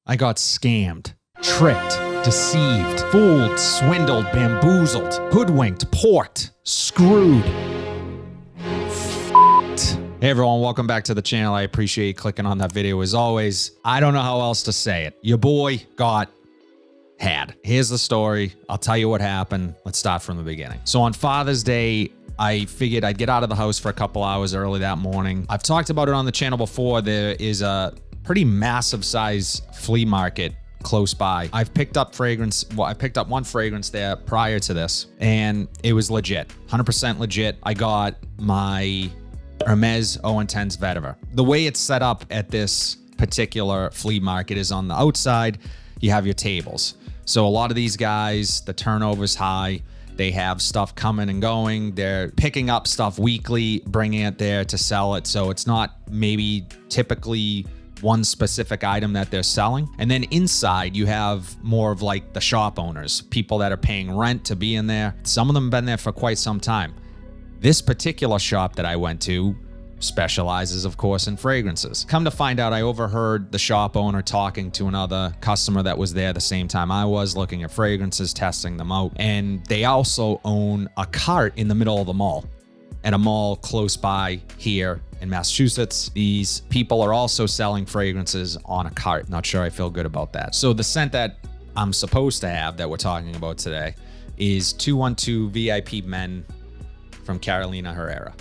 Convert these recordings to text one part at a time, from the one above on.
I got scammed, tricked, deceived, fooled, swindled, bamboozled, hoodwinked, porked, screwed. Hey everyone, welcome back to the channel. I appreciate you clicking on that video as always. I don't know how else to say it. Your boy got had. Here's the story. I'll tell you what happened. Let's start from the beginning. So on Father's Day, I figured I'd get out of the house for a couple hours early that morning. I've talked about it on the channel before. There is a pretty massive size flea market close by. I've picked up fragrance. Well, I picked up one fragrance there prior to this, and it was legit, 100% legit. I got my Hermes 0-Intense Vetiver. The way it's set up at this particular flea market is on the outside, you have your tables. So a lot of these guys, the turnover's high. They have stuff coming and going. They're picking up stuff weekly, bringing it there to sell it. So it's not maybe typically one specific item that they're selling. And then inside you have more of like the shop owners, people that are paying rent to be in there. Some of them have been there for quite some time. This particular shop that I went to specializes, of course, in fragrances. Come to find out, I overheard the shop owner talking to another customer that was there the same time I was, looking at fragrances, testing them out. And they also own a cart in the middle of the mall, at a mall close by here in Massachusetts. These people are also selling fragrances on a cart. Not sure I feel good about that. So the scent that I'm supposed to have that we're talking about today is 212 VIP Men from Carolina Herrera.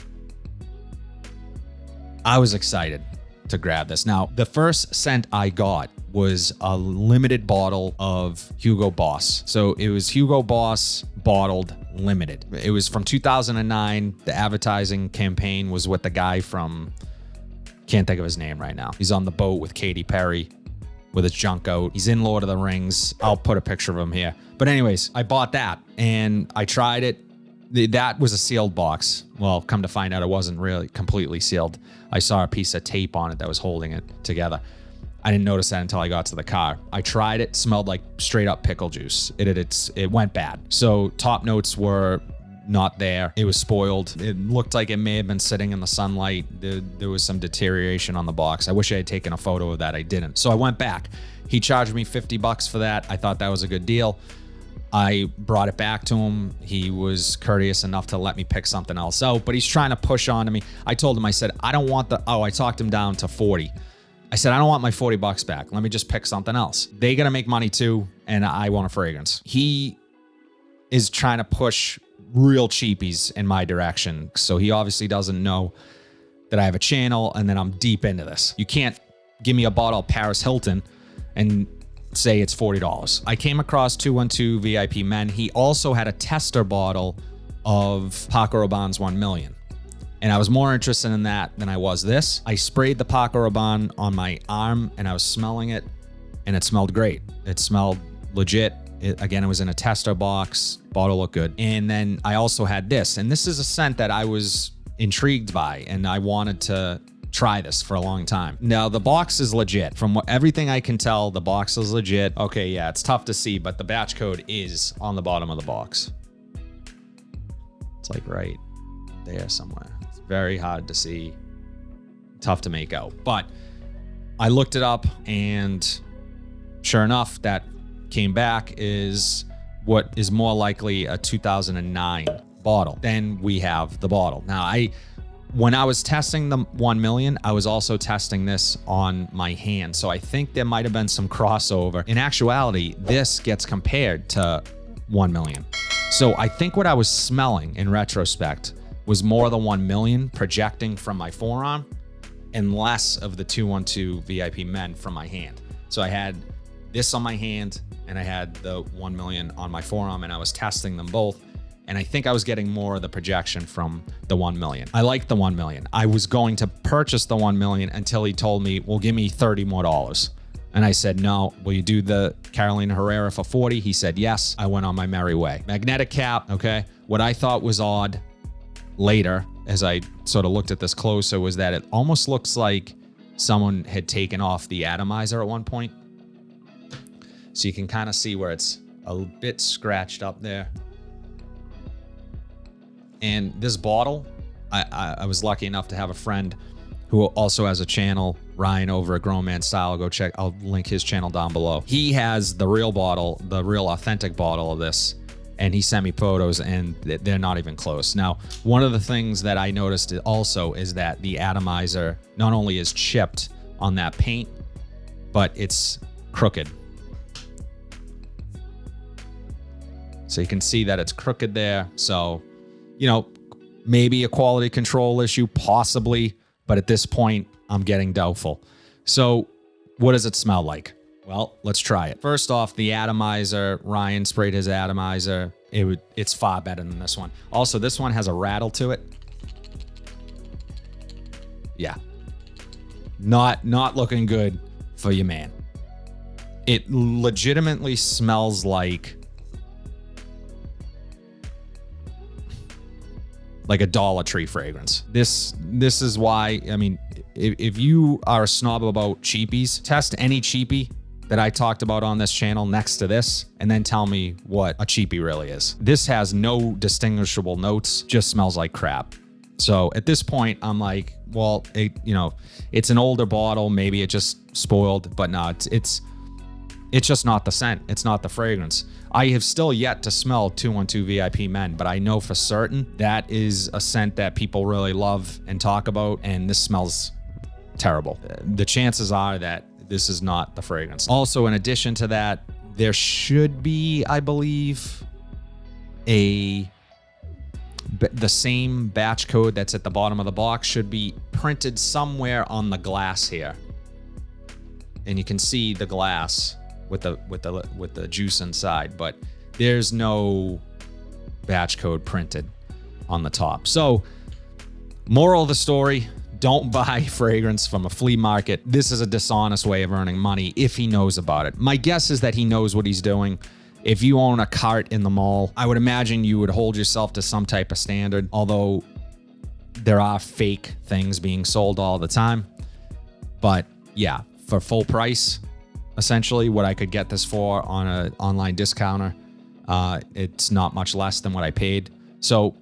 I was excited to grab this. Now, the first scent I got was a limited bottle of Hugo Boss. So it was Hugo Boss bottled limited. It was from 2009. The advertising campaign was with the guy from, can't think of his name right now. He's on the boat with Katy Perry with his junk out. He's in Lord of the Rings. I'll put a picture of him here. But anyways, I bought that and I tried it. That was a sealed box. Well, come to find out, it wasn't really completely sealed. I saw a piece of tape on it that was holding it together. I didn't notice that until I got to the car. I tried it, smelled like straight up pickle juice. It went bad. So top notes were not there. It was spoiled. It looked like it may have been sitting in the sunlight. There was some deterioration on the box. I wish I had taken a photo of that. I didn't. So I went back. He charged me $50 for that. I thought that was a good deal. I brought it back to him. He was courteous enough to let me pick something else out, but he's trying to push on to me. I told him, I said, I don't want I talked him down to 40. I said, I don't want my $40 back. Let me just pick something else. They got to make money too, and I want a fragrance. He is trying to push real cheapies in my direction. So he obviously doesn't know that I have a channel and that I'm deep into this. You can't give me a bottle of Paris Hilton and say it's $40. I came across 212 VIP Men. He also had a tester bottle of Paco Rabanne's 1 million. And I was more interested in that than I was this. I sprayed the Paco Rabanne on my arm and I was smelling it and it smelled great. It smelled legit. Again, it was in a tester box. Bottle looked good. And then I also had this. And this is a scent that I was intrigued by and I wanted to try this for a long time. Now the box is legit. From everything I can tell, the box is legit. Okay, yeah, it's tough to see, but the batch code is on the bottom of the box. It's like right there somewhere. It's very hard to see, tough to make out. But I looked it up and sure enough, that came back is what is more likely a 2009 bottle. Then we have the bottle. Now when I was testing the 1 million, I was also testing this on my hand. So I think there might have been some crossover. In actuality, this gets compared to 1 million. So I think what I was smelling in retrospect was more the 1 million projecting from my forearm and less of the 212 VIP Men from my hand. So I had this on my hand and I had the 1 million on my forearm and I was testing them both. And I think I was getting more of the projection from the 1 million. I like the 1 million. I was going to purchase the 1 million until he told me, well, give me $30 more. And I said, no, will you do the Carolina Herrera for 40? He said, yes. I went on my merry way. Magnetic cap, okay? What I thought was odd later, as I sort of looked at this closer, was that it almost looks like someone had taken off the atomizer at one point. So you can kind of see where it's a bit scratched up there. And this bottle, I was lucky enough to have a friend who also has a channel Ryan over at Grown Man Style. Go check. I'll link his channel down below. He has the real bottle, the real authentic bottle of this, and he sent me photos, and they're not even close. Now, one of the things that I noticed also is that the atomizer not only is chipped on that paint, but it's crooked. So you can see that it's crooked there. So, you know, maybe a quality control issue, possibly, but at this point, I'm getting doubtful. So what does it smell like? Well, let's try it. First off, the atomizer, Ryan sprayed his atomizer. It's far better than this one. Also, this one has a rattle to it. Yeah. Not looking good for your man. It legitimately smells like a Dollar Tree fragrance. This is why, I mean, if you are a snob about cheapies, test any cheapie that I talked about on this channel next to this, and then tell me what a cheapie really is. This has no distinguishable notes, just smells like crap. So at this point, I'm like, well, it's an older bottle. Maybe it just spoiled, but no, it's just not the scent. It's not the fragrance. I have still yet to smell 212 VIP Men, but I know for certain that is a scent that people really love and talk about, and this smells terrible. The chances are that this is not the fragrance. Also, in addition to that, there should be, I believe, the same batch code that's at the bottom of the box should be printed somewhere on the glass here. And you can see the glass with the juice inside, but there's no batch code printed on the top. So, moral of the story, don't buy fragrance from a flea market. This is a dishonest way of earning money if he knows about it. My guess is that he knows what he's doing. If you own a cart in the mall, I would imagine you would hold yourself to some type of standard, although there are fake things being sold all the time. But yeah, for full price, essentially what I could get this for on an online discounter, it's not much less than what I paid. So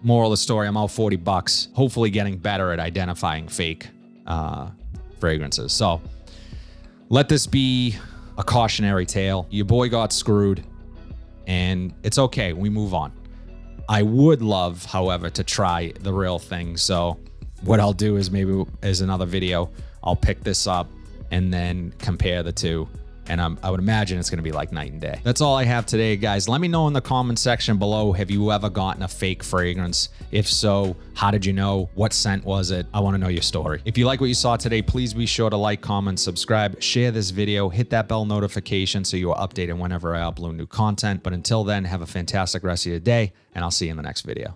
moral of the story, I'm out $40, hopefully getting better at identifying fake fragrances. So let this be a cautionary tale. Your boy got screwed, and it's okay. We move on. I would love, however, to try the real thing. So what I'll do is maybe as another video, I'll pick this up and then compare the two. And I would imagine it's going to be like night and day. That's all I have today, guys. Let me know in the comment section below, have you ever gotten a fake fragrance? If so, how did you know? What scent was it? I want to know your story. If you like what you saw today, please be sure to like, comment, subscribe, share this video, hit that bell notification so you are updated whenever I upload new content. But until then, have a fantastic rest of your day, and I'll see you in the next video.